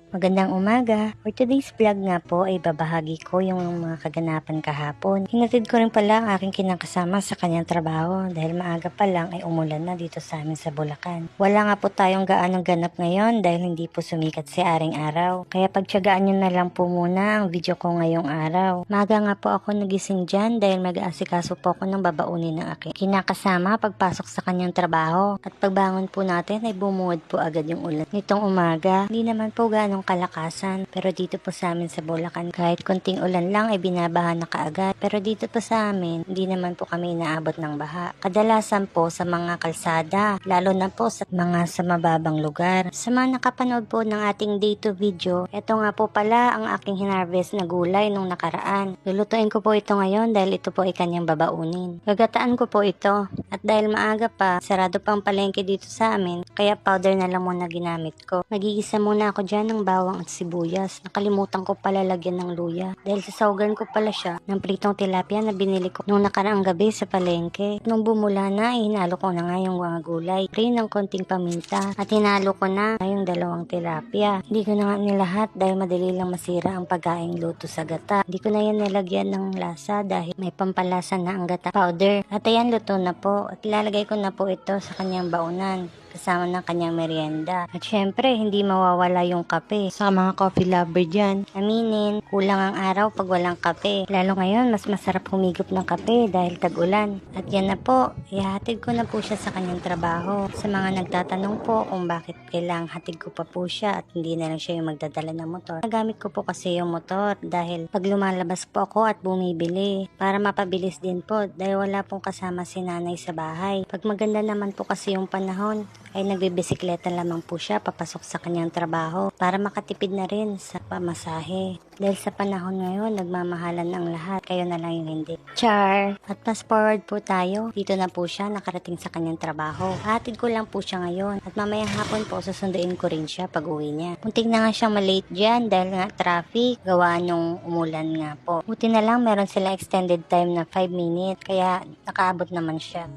Magandang umaga. For today's vlog nga po ay babahagi ko yung mga kaganapan kahapon. Hinatid ko rin pala ang aking kinakasama sa kanyang trabaho dahil maaga pa lang ay umulan na dito sa amin sa Bulacan. Wala nga po tayong gaanong ganap ngayon dahil hindi po sumikat si Aring Araw. Kaya pagtiyagaan nyo na lang po muna ang video ko ngayong araw. Maaga nga po ako nagising dyan dahil mag-aasikaso po ako ng babaunin ng aking kinakasama pagpasok sa kanyang trabaho. At pagbangon po natin ay bumuod po agad yung ulan. Nitong umaga, hindi naman po gaanong kalakasan. Pero dito po sa amin sa Bulacan, kahit konting ulan lang ay binabaha na kaagad. Pero dito po sa amin, hindi naman po kami inaabot ng baha. Kadalasan po sa mga kalsada, lalo na po sa mga sa mababang lugar. Sa mga nakapanood po ng ating day 2 video, ito nga po pala ang aking hinarvest na gulay nung nakaraan. Lulutuin ko po ito ngayon dahil ito po ay kanyang babaunin. Gagataan ko po ito. At dahil maaga pa, sarado pang palengke dito sa amin, kaya powder na lang muna ginamit ko. Magigisa muna ako dyan ng bawang at sibuyas. Nakalimutan ko pala lagyan ng luya. Dahil sasawagan ko pala siya ng pritong tilapia na binili ko nung nakaraang gabi sa palengke. Nung bumula na, hinalo ko na nga yung mga gulay. Rin ng konting paminta. At hinalo ko na yung dalawang tilapia. Hindi ko na nga nilahat dahil madali lang masira ang pagkaing luto sa gata. Hindi ko na yan nilagyan ng lasa dahil may pampalasa na ang gata powder. At ayan, luto na po. At ilalagay ko na po ito sa kanyang baunan kasama ng kanyang merienda. At syempre, hindi mawawala yung kape. Sa mga coffee lover dyan, aminin, kulang ang araw pag walang kape. Lalo ngayon, mas masarap humigop ng kape dahil tag-ulan. At yan na po, ihatid ko na po siya sa kanyang trabaho. Sa mga nagtatanong po kung bakit kailangang hatid ko pa po siya at hindi na lang siya yung magdadala ng motor. Nagamit ko po kasi yung motor dahil pag lumalabas po ako at bumibili, para mapabilis din po dahil wala pong kasama si nanay sa bahay. Pag maganda naman po kasi yung panahon, ay nagbibisikleta lamang po siya papasok sa kanyang trabaho para makatipid na rin sa pamasahe. Dahil sa panahon ngayon, nagmamahalan ang lahat, kayo na lang yung hindi. Char! At fast forward po tayo, dito na po siya nakarating sa kanyang trabaho. Hatid ko lang po siya ngayon at mamayang hapon po susunduin ko rin siya pag uwi niya. Muntik na nga siyang malate dyan dahil nga traffic, gawa nung umulan nga po. Buti na lang meron sila extended time na 5 minutes, kaya nakaabot naman siya.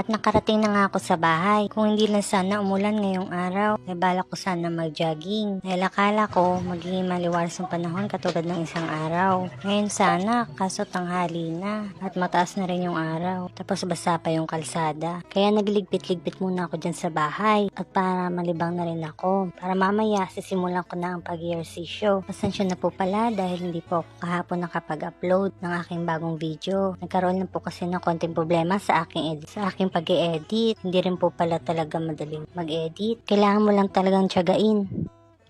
At nakarating na nga ako sa bahay. Kung hindi lang sana umulan ngayong araw, ay balak ko sana mag-jogging. Dahil akala ko magiging maliwalas ang panahon katulad ng isang araw. Ngayon sana, kaso tanghali na. At mataas na rin yung araw. Tapos basa pa yung kalsada. Kaya nagliligpit-ligpit muna ako dyan sa bahay. At para malibang na rin ako. Para mamaya, sisimulan ko na ang pag-ehersisyo. Pasensya na po pala dahil hindi po ako kahapon nakapag-upload ng aking bagong video. Nagkaroon lang po kasi ng konting problema sa aking pag-e-edit. Hindi rin po pala talaga madaling mag-edit. Kailangan mo lang talagang tiyagain.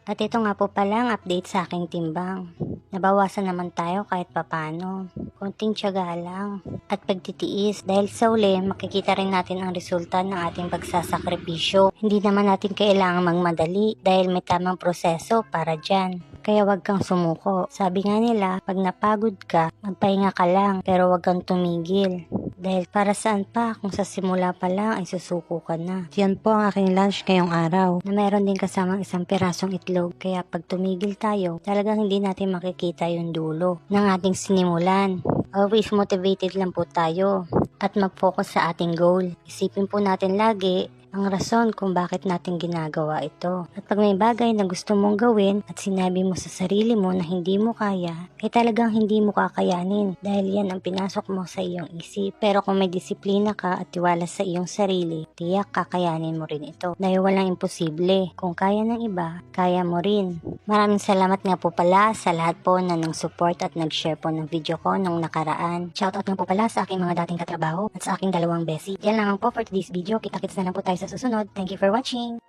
At ito nga po pala ang update sa aking timbang. Nabawasan naman tayo kahit papano. Konting tiyaga lang. At pagtitiis dahil sa uli makikita rin natin ang resulta ng ating pagsasakripisyo. Hindi naman natin kailangan magmadali dahil may tamang proseso para dyan. Kaya wag kang sumuko. Sabi nga nila, pag napagod ka, magpahinga ka lang pero wag kang tumigil. Dahil para saan pa kung sa simula pa lang ay susuko ka na. Yan po ang aking lunch ngayong araw na meron din kasamang isang pirasong itlog. Kaya pag tumigil tayo, talagang hindi natin makikita yung dulo ng ating sinimulan. Always motivated lang po tayo at mag-focus sa ating goal. Isipin po natin lagi ang rason kung bakit natin ginagawa ito. At pag may bagay na gusto mong gawin at sinabi mo sa sarili mo na hindi mo kaya, ay talagang hindi mo kakayanin dahil yan ang pinasok mo sa iyong isip. Pero kung may disiplina ka at tiwala sa iyong sarili, tiyak kakayanin mo rin ito. Dahil walang imposible. Kung kaya ng iba, kaya mo rin. Maraming salamat nga po pala sa lahat po na nang support at nag-share po ng video ko nung nakaraan. Shoutout nga po pala sa aking mga dating katrabaho at sa aking dalawang besi. Yan lang po for today's video. Kita-kits na lang po tayo sa susunod. Thank you for watching!